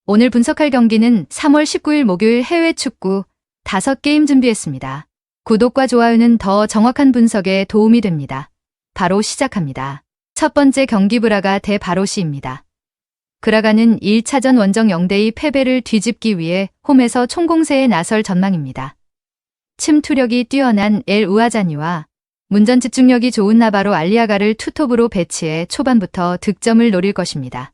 오늘 분석할 경기는 3월 19일 목요일 해외 축구 5게임 준비했습니다. 구독과 좋아요는 더 정확한 분석에 도움이 됩니다. 바로 시작합니다. 첫 번째 경기 브라가 대 바로시입니다. 브라가는 1차전 원정 0대2 패배를 뒤집기 위해 홈에서 총공세에 나설 전망입니다. 침투력이 뛰어난 엘 우아자니와 문전 집중력이 좋은 나바로 알리아가를 투톱으로 배치해 초반부터 득점을 노릴 것입니다.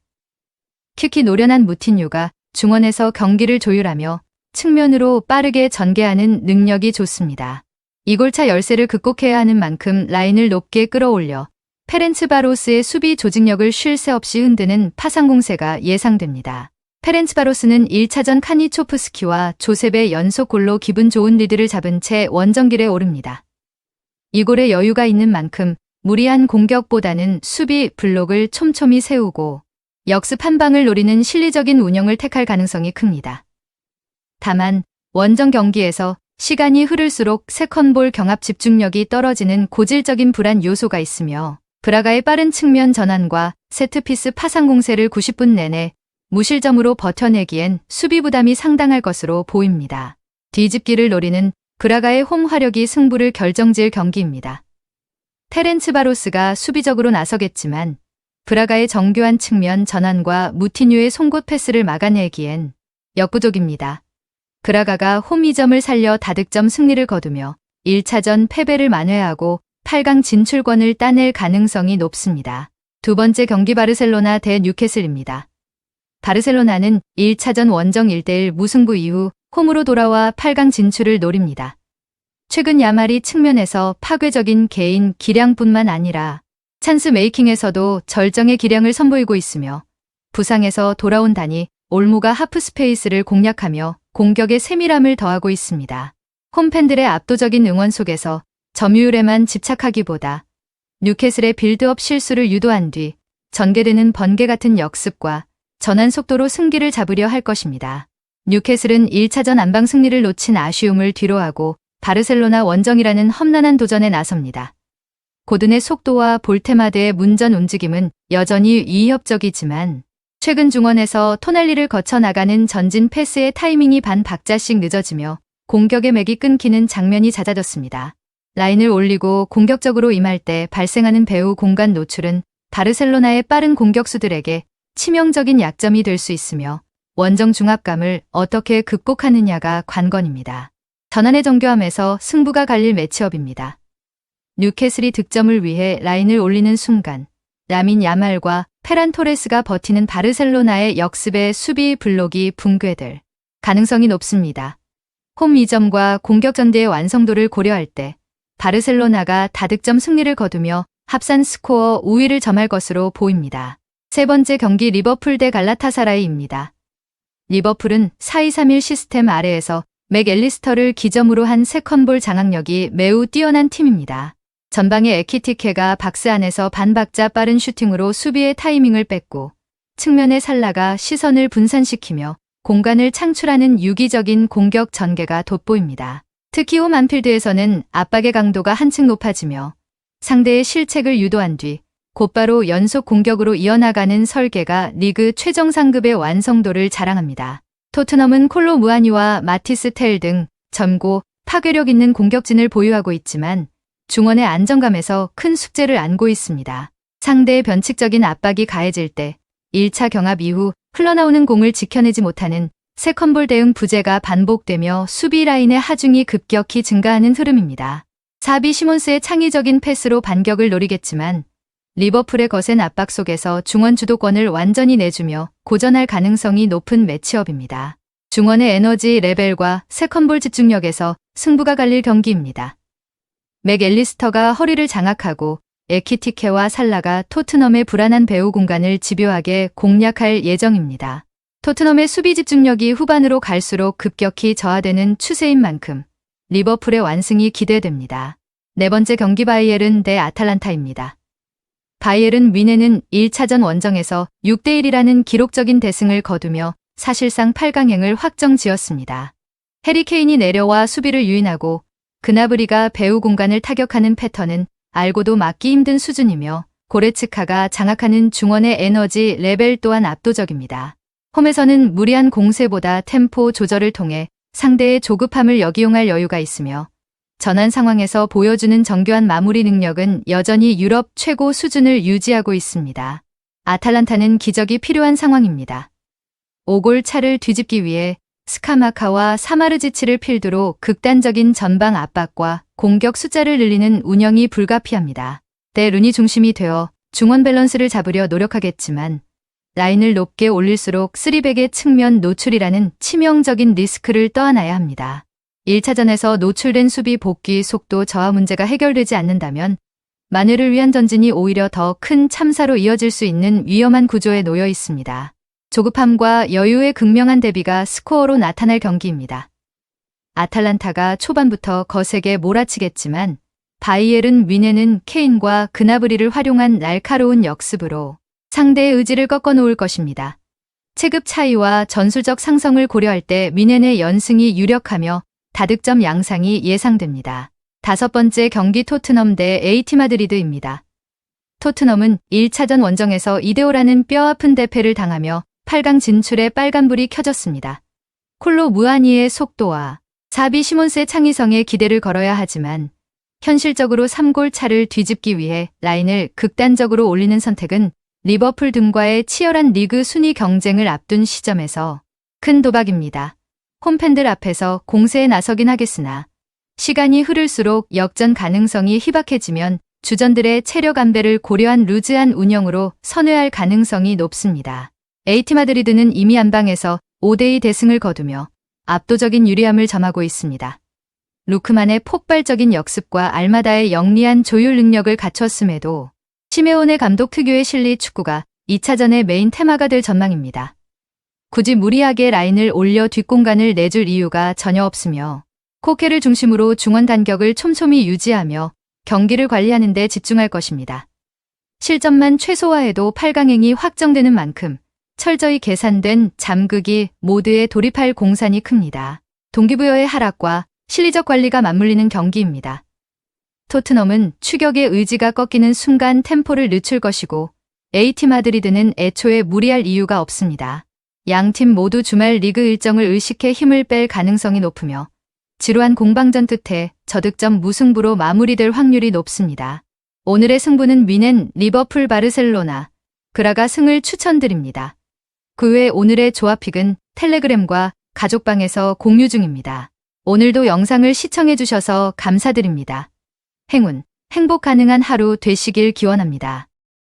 특히 노련한 무틴유가 중원에서 경기를 조율하며 측면으로 빠르게 전개하는 능력이 좋습니다. 이골차 열세를 극복해야 하는 만큼 라인을 높게 끌어올려 페렌츠바로스의 수비 조직력을 쉴 새 없이 흔드는 파상공세가 예상됩니다. 페렌츠바로스는 1차전 카니초프스키와 조셉의 연속골로 기분 좋은 리드를 잡은 채 원정길에 오릅니다. 이 골에 여유가 있는 만큼 무리한 공격보다는 수비 블록을 촘촘히 세우고 역습 한 방을 노리는 실리적인 운영을 택할 가능성이 큽니다. 다만 원정 경기에서 시간이 흐를수록 세컨볼 경합 집중력이 떨어지는 고질적인 불안 요소가 있으며 브라가의 빠른 측면 전환과 세트피스 파상 공세를 90분 내내 무실점으로 버텨내기엔 수비 부담이 상당할 것으로 보입니다. 뒤집기를 노리는 브라가의 홈 화력이 승부를 결정지을 경기입니다. 페렌츠바로스가 수비적으로 나서겠지만 브라가의 정교한 측면 전환과 무티뉴의 송곳 패스를 막아내기엔 역부족입니다. 브라가가 홈 2점을 살려 다득점 승리를 거두며 1차전 패배를 만회하고 8강 진출권을 따낼 가능성이 높습니다. 두 번째 경기 바르셀로나 대 뉴캐슬입니다. 바르셀로나는 1차전 원정 1대1 무승부 이후 홈으로 돌아와 8강 진출을 노립니다. 최근 야말이 측면에서 파괴적인 개인 기량뿐만 아니라 찬스 메이킹에서도 절정의 기량을 선보이고 있으며 부상에서 돌아온 다니 올모가 하프 스페이스를 공략하며 공격의 세밀함을 더하고 있습니다. 홈팬들의 압도적인 응원 속에서 점유율에만 집착하기보다 뉴캐슬의 빌드업 실수를 유도한 뒤 전개되는 번개 같은 역습과 전환 속도로 승기를 잡으려 할 것입니다. 뉴캐슬은 1차전 안방 승리를 놓친 아쉬움을 뒤로하고 바르셀로나 원정이라는 험난한 도전에 나섭니다. 고든의 속도와 볼테마드의 문전 움직임은 여전히 위협적이지만 최근 중원에서 토날리를 거쳐 나가는 전진 패스의 타이밍이 반 박자씩 늦어지며 공격의 맥이 끊기는 장면이 잦아졌습니다. 라인을 올리고 공격적으로 임할 때 발생하는 배후 공간 노출은 바르셀로나의 빠른 공격수들에게 치명적인 약점이 될 수 있으며 원정 중압감을 어떻게 극복하느냐가 관건입니다. 전환의 정교함에서 승부가 갈릴 매치업입니다. 뉴캐슬이 득점을 위해 라인을 올리는 순간 라민 야말과 페란 토레스가 버티는 바르셀로나의 역습의 수비 블록이 붕괴될 가능성이 높습니다. 홈 2점과 공격 전개의 완성도를 고려할 때 바르셀로나가 다득점 승리를 거두며 합산 스코어 우위를 점할 것으로 보입니다. 세 번째 경기 리버풀 대 갈라타사라이입니다. 리버풀은 4-2-3-1 시스템 아래에서 맥 앨리스터를 기점으로 한 세컨볼 장악력이 매우 뛰어난 팀입니다. 전방의 에키티케가 박스 안에서 반박자 빠른 슈팅으로 수비의 타이밍을 뺐고 측면의 살라가 시선을 분산시키며 공간을 창출하는 유기적인 공격 전개가 돋보입니다. 특히 홈 안필드에서는 압박의 강도가 한층 높아지며 상대의 실책을 유도한 뒤 곧바로 연속 공격으로 이어나가는 설계가 리그 최정상급의 완성도를 자랑합니다. 토트넘은 콜로 무아니와 마티스 텔 등 젊고 파괴력 있는 공격진을 보유하고 있지만 중원의 안정감에서 큰 숙제를 안고 있습니다. 상대의 변칙적인 압박이 가해질 때 1차 경합 이후 흘러나오는 공을 지켜내지 못하는 세컨볼 대응 부재가 반복되며 수비 라인의 하중이 급격히 증가하는 흐름입니다. 사비 시몬스의 창의적인 패스로 반격을 노리겠지만 리버풀의 거센 압박 속에서 중원 주도권을 완전히 내주며 고전할 가능성이 높은 매치업입니다. 중원의 에너지 레벨과 세컨볼 집중력에서 승부가 갈릴 경기입니다. 맥 앨리스터가 허리를 장악하고 에키티케와 살라가 토트넘의 불안한 배후 공간을 집요하게 공략할 예정입니다. 토트넘의 수비 집중력이 후반으로 갈수록 급격히 저하되는 추세인 만큼 리버풀의 완승이 기대됩니다. 네 번째 경기 바이에른 대 아탈란타입니다. 바이에른 뮌헨은 1차전 원정에서 6대1이라는 기록적인 대승을 거두며 사실상 8강행을 확정지었습니다. 해리 케인이 내려와 수비를 유인하고 그나브리가 배후 공간을 타격하는 패턴은 알고도 막기 힘든 수준이며 고레츠카가 장악하는 중원의 에너지 레벨 또한 압도적입니다. 홈에서는 무리한 공세보다 템포 조절을 통해 상대의 조급함을 역이용할 여유가 있으며 전환 상황에서 보여주는 정교한 마무리 능력은 여전히 유럽 최고 수준을 유지하고 있습니다. 아탈란타는 기적이 필요한 상황입니다. 5골 차를 뒤집기 위해 스카마카와 사마르지치를 필두로 극단적인 전방 압박과 공격 숫자를 늘리는 운영이 불가피합니다. 때 루니 중심이 되어 중원 밸런스를 잡으려 노력하겠지만 라인을 높게 올릴수록 3백의 측면 노출이라는 치명적인 리스크를 떠안아야 합니다. 1차전에서 노출된 수비 복귀 속도 저하 문제가 해결되지 않는다면 만회를 위한 전진이 오히려 더 큰 참사로 이어질 수 있는 위험한 구조에 놓여 있습니다. 조급함과 여유의 극명한 대비가 스코어로 나타날 경기입니다. 아탈란타가 초반부터 거세게 몰아치겠지만 바이에른 뮌헨은 케인과 그나브리를 활용한 날카로운 역습으로 상대의 의지를 꺾어놓을 것입니다. 체급 차이와 전술적 상성을 고려할 때 뮌헨의 연승이 유력하며 다득점 양상이 예상됩니다. 5번째 경기 토트넘 대 AT 마드리드입니다. 토트넘은 1차전 원정에서 2대5라는 뼈아픈 대패를 당하며 8강 진출에 빨간불이 켜졌습니다. 콜로 무아니의 속도와 사비 시몬스의 창의성에 기대를 걸어야 하지만 현실적으로 3골 차를 뒤집기 위해 라인을 극단적으로 올리는 선택은 리버풀 등과의 치열한 리그 순위 경쟁을 앞둔 시점에서 큰 도박입니다. 홈팬들 앞에서 공세에 나서긴 하겠으나 시간이 흐를수록 역전 가능성이 희박해지면 주전들의 체력 안배를 고려한 루즈한 운영으로 선회할 가능성이 높습니다. AT 마드리드는 이미 안방에서 5대2 대승을 거두며 압도적인 유리함을 점하고 있습니다. 루크만의 폭발적인 역습과 알마다의 영리한 조율 능력을 갖췄음에도 시메오네 감독 특유의 실리 축구가 2차전의 메인 테마가 될 전망입니다. 굳이 무리하게 라인을 올려 뒷공간을 내줄 이유가 전혀 없으며 코케를 중심으로 중원 간격을 촘촘히 유지하며 경기를 관리하는 데 집중할 것입니다. 실점만 최소화해도 8강행이 확정되는 만큼 철저히 계산된 잠그기 모드에 돌입할 공산이 큽니다. 동기부여의 하락과 실리적 관리가 맞물리는 경기입니다. 토트넘은 추격의 의지가 꺾이는 순간 템포를 늦출 것이고 AT 마드리드는 애초에 무리할 이유가 없습니다. 양팀 모두 주말 리그 일정을 의식해 힘을 뺄 가능성이 높으며 지루한 공방전 끝에 저득점 무승부로 마무리될 확률이 높습니다. 오늘의 승부는 뮌헨, 리버풀, 바르셀로나, 그라가 승을 추천드립니다. 그 외 오늘의 조합픽은 텔레그램과 가족방에서 공유 중입니다. 오늘도 영상을 시청해주셔서 감사드립니다. 행운, 행복 가능한 하루 되시길 기원합니다.